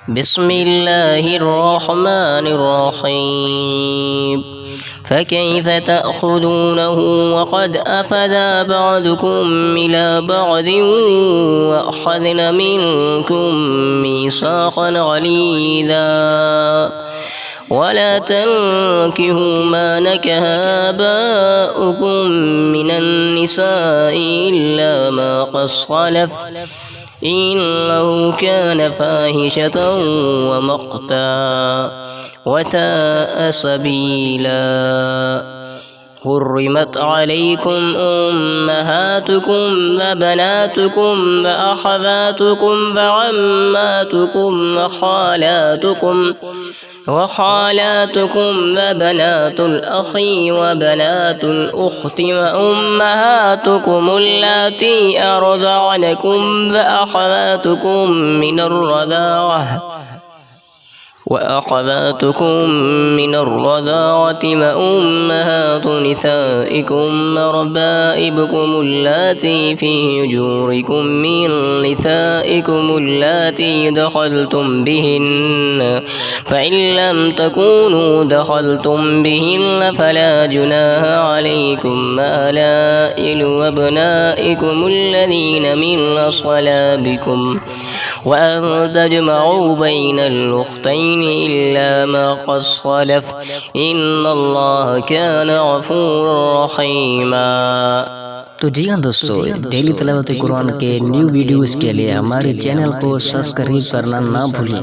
بسم الله الرحمن الرحيم فكيف تأخذونه وقد أفدى بعضكم إلى بعض وأخذن منكم ميثاقا غليظا ولا تنكحوا ما نكح آباؤكم من النساء إلا ما قد سلف إنه كان فاحشة ومقتا وساء سبيلا حرمت عليكم أمهاتكم وبناتكم وأخواتكم وعماتكم وخالاتكم وبنات الأخ وبنات الأخت وأمهاتكم اللاتي أرضعنكم وأخواتكم من الرضاعة وأمهات نسائكم وربائبكم اللاتي في حجوركم من نسائكم اللاتي دخلتم بهن فإن لم تكونوا دخلتم بهن فلا جناح عليكم آلائل وأبنائكم الذين من أصلابكم وأن تجمعوا بين الأختين إلا ما قد سلف إن الله كان غفورا رحيما। तो जी हाँ दोस्तों, डेली तिलावत कुरान के न्यू वीडियोस के लिए हमारे चैनल को सब्सक्राइब करना ना भूलिए।